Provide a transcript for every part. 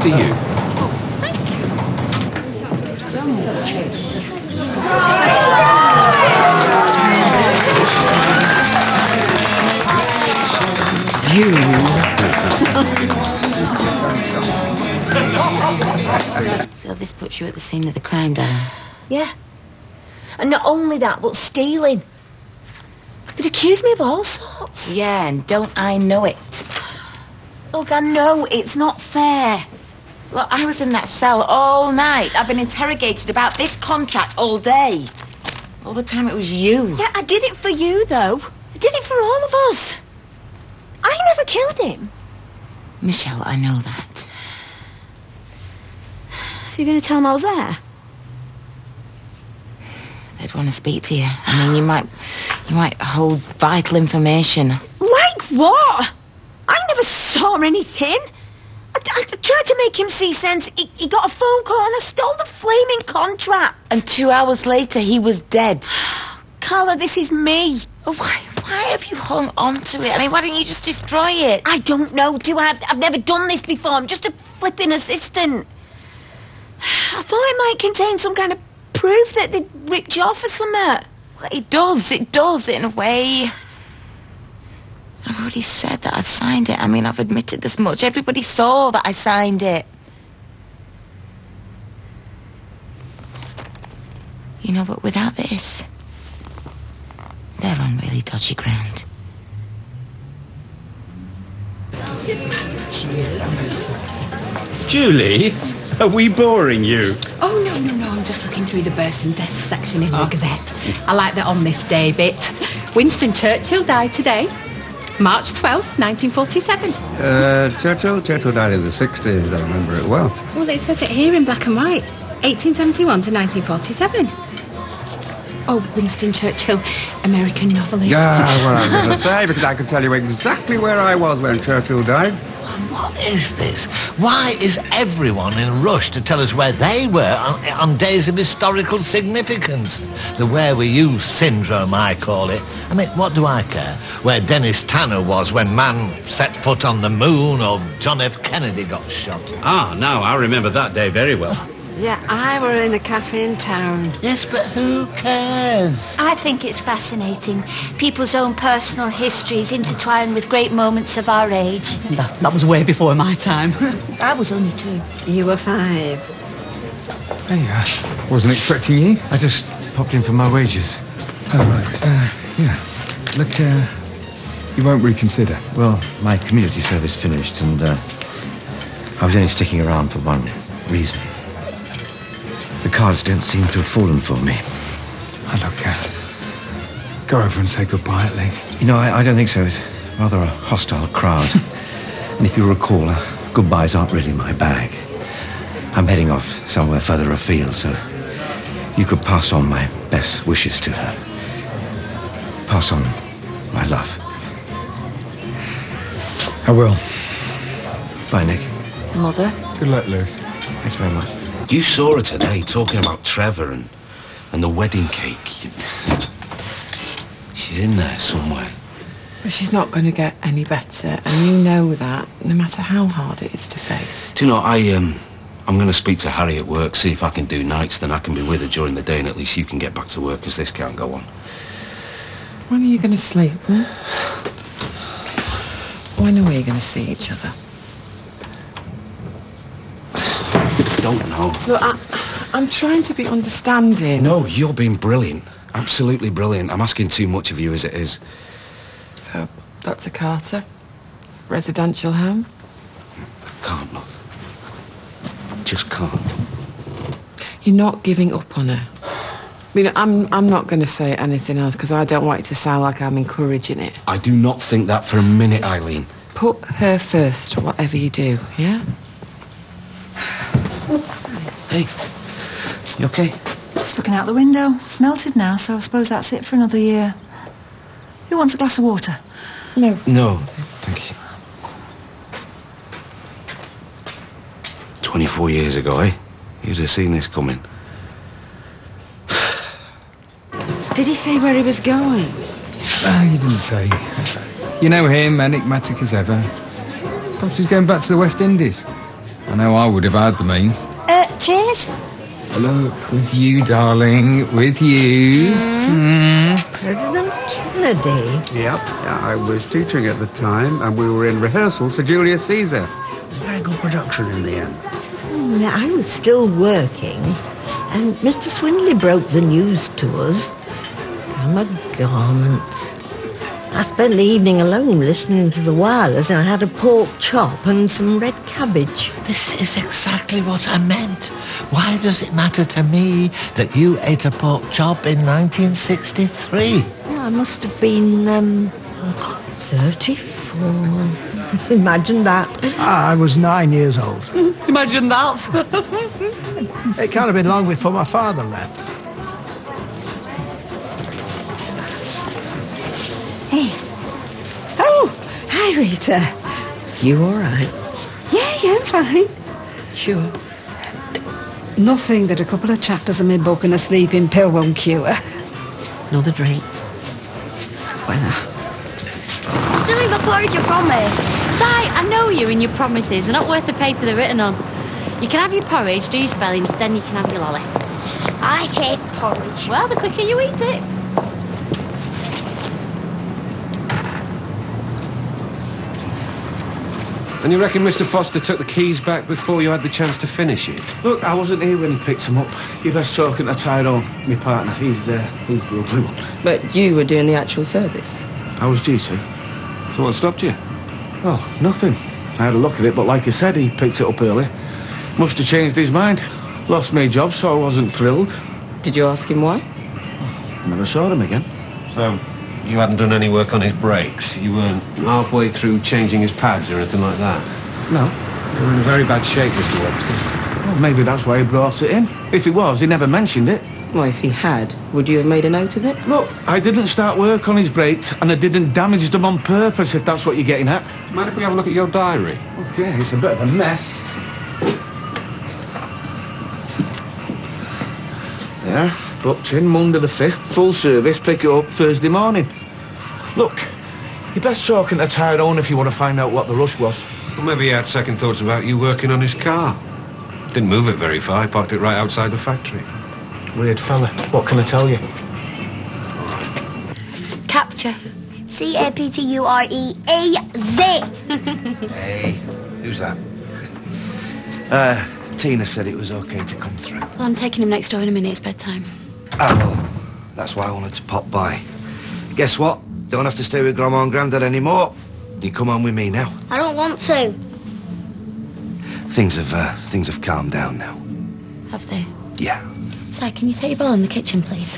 to you. Thank you. So So this puts you at the scene of the crime, Dan? Yeah. And not only that, but stealing. They'd accuse me of all sorts. Yeah, and don't I know it? Look, I know it's not fair. Look, I was in that cell all night. I've been interrogated about this contract all day. All the time it was you. Yeah, I did it for you, though. I did it for all of us. I never killed him. Michelle, I know that. So you're going to tell him I was there? They'd want to speak to you. I mean, you might hold vital information. Like what? I never saw anything. I tried to make him see sense. He got a phone call and I stole the flaming contract. And 2 hours later, he was dead. Carla, this is me. Oh, why have you hung on to it? I mean, why don't you just destroy it? I don't know, do I? I've never done this before. I'm just a flipping assistant. I thought it might contain some kind of proof that they'd ripped you off or something. Well, it does, in a way. I've already said that I've signed it. I mean, I've admitted as much. Everybody saw that I signed it. You know, but without this, they're on really dodgy ground. Julie, are we boring you? Oh, no. I'm just looking through the births and deaths section in the Gazette. I like that on this day bit. Winston Churchill died today, March 12th, 1947. Churchill died in the 60s, I remember it well. Well, it says it here in black and white. 1871 to 1947. Oh, Winston Churchill, American novelist. Yeah, well, I'm going to say, because I can tell you exactly where I was when Churchill died. What is this? Why is everyone in a rush to tell us where they were on days of historical significance? The where were you syndrome, I call it. I mean, what do I care? Where Dennis Tanner was when man set foot on the moon or John F. Kennedy got shot. Ah, no, I remember that day very well. Yeah, I were in a cafe in town. Yes, but who cares? I think it's fascinating. People's own personal histories intertwined with great moments of our age. That was way before my time. I was only 2. You were 5. Hey, wasn't expecting you. I just popped in for my wages. Oh, right. Yeah. Look, you won't reconsider. Well, my community service finished, and I was only sticking around for one reason. The cards don't seem to have fallen for me. Oh, look, go over and say goodbye at least. You know, I don't think so. It's rather a hostile crowd. And if you recall, goodbyes aren't really my bag. I'm heading off somewhere further afield, so you could pass on my best wishes to her. Pass on my love. I will. Bye, Nick. Mother? Good luck, Lewis. Thanks very much. You saw her today talking about Trevor and the wedding cake. She's in there somewhere. But she's not going to get any better, and you know that, no matter how hard it is to face. Do you know, I'm going to speak to Harry at work, see if I can do nights, then I can be with her during the day, and at least you can get back to work, because this can't go on. When are you going to sleep, huh? When are we going to see each other? Don't know. Look, I'm trying to be understanding. No, you're being brilliant. Absolutely brilliant. I'm asking too much of you as it is. So, Dr. Carter, residential home? Can't, love. Just can't. You're not giving up on her. I mean, I'm not going to say anything else because I don't want it to sound like I'm encouraging it. I do not think that for a minute, Eileen. Put her first, whatever you do, yeah? Hey, you okay? Just looking out the window. It's melted now, so I suppose that's it for another year. Who wants a glass of water? No. No, thank you. 24 years ago, eh? You'd have seen this coming. Did he say where he was going? He didn't say. You know him, enigmatic as ever. Perhaps he's going back to the West Indies. I know I would if I had the means. Cheers. Look, with you, darling, with you. President Kennedy. Yep. Yeah, I was teaching at the time, and we were in rehearsals for Julius Caesar. It was a very good production in the end. I was still working, and Mr. Swindley broke the news to us. My garments. I spent the evening alone listening to the wireless, and I had a pork chop and some red cabbage. This is exactly what I meant. Why does it matter to me that you ate a pork chop in 1963? I must have been 34. Imagine that. I was 9 years old. Imagine that. It can't have been long before my father left. Hey. Oh, hi, Rita. You all right? Yeah, I'm fine. Sure. Nothing that a couple of chapters of my book and a sleeping pill won't cure. Another drink. Well, Still leave a porridge you promised. Si, I know you and your promises. They're not worth the paper they're written on. You can have your porridge, do your spellings, then you can have your lolly. I hate porridge. Well, the quicker you eat it. And you reckon Mr. Foster took the keys back before you had the chance to finish it? Look, I wasn't here when he picked them up. You best talking to Tyrone, my partner. He's the ugly one. But you were doing the actual service. I was due to. So what stopped you? Oh, nothing. I had a look at it, but like I said, he picked it up early. Must have changed his mind. Lost my job, so I wasn't thrilled. Did you ask him why? Never saw him again. So, you hadn't done any work on his brakes? You weren't halfway through changing his pads or anything like that? No. You're in very bad shape, Mr. Webster. Well, maybe that's why he brought it in. If he was, he never mentioned it. Well, if he had, would you have made a note of it? Look, I didn't start work on his brakes, and I didn't damage them on purpose, if that's what you're getting at. Mind if we have a look at your diary? Okay, it's a bit of a mess. Yeah, booked in Monday the 5th, full service, pick it up Thursday morning. Look, you're best talking to Tyrone if you want to find out what the rush was. Well, maybe he had second thoughts about you working on his car. Didn't move it very far, he parked it right outside the factory. Weird fella. What can I tell you? Capture. CAPTUREAZ. Hey, who's that? Tina said it was okay to come through. Well, I'm taking him next door in a minute. It's bedtime. Oh, well, that's why I wanted to pop by. Guess what? Don't have to stay with Grandma and Grandad anymore. You come on with me now. I don't want to. Things have calmed down now. Have they? Yeah. Si, can you take your ball in the kitchen, please?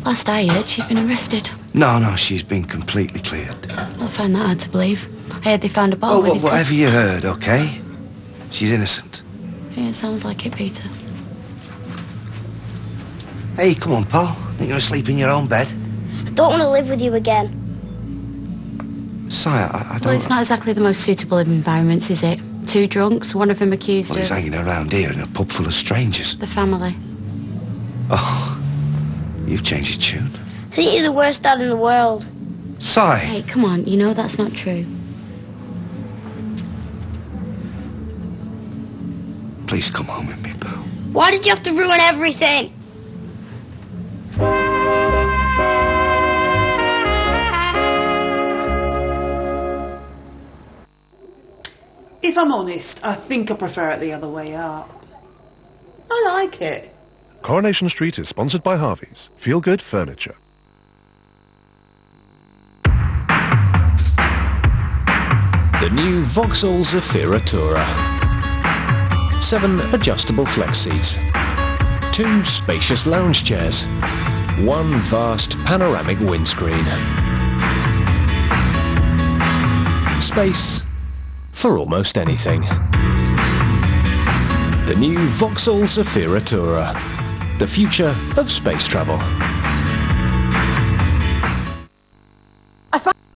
Last I heard, she'd been arrested. No, she's been completely cleared. I find that hard to believe. I heard they found a ball with his... Whatever you heard, okay? She's innocent. Yeah, it sounds like it, Peter. Hey, come on, pal. Think you're asleep in your own bed? I don't want to live with you again. Sire, I don't... Well, it's not exactly the most suitable of environments, is it? Two drunks, one of them accused Well, he's of... hanging around here in a pub full of strangers. The family. Oh, you've changed your tune. I think you're the worst dad in the world. Sire! Hey, come on, you know that's not true. Please come home with me, pal. Why did you have to ruin everything? If I'm honest, I think I prefer it the other way up. I like it. Coronation Street is sponsored by Harvey's. Feel good furniture. The new Vauxhall Zafira Tourer. 7 adjustable flex seats. 2 spacious lounge chairs. 1 vast panoramic windscreen. Space for almost anything. The new Vauxhall Zafira Tourer. The future of space travel.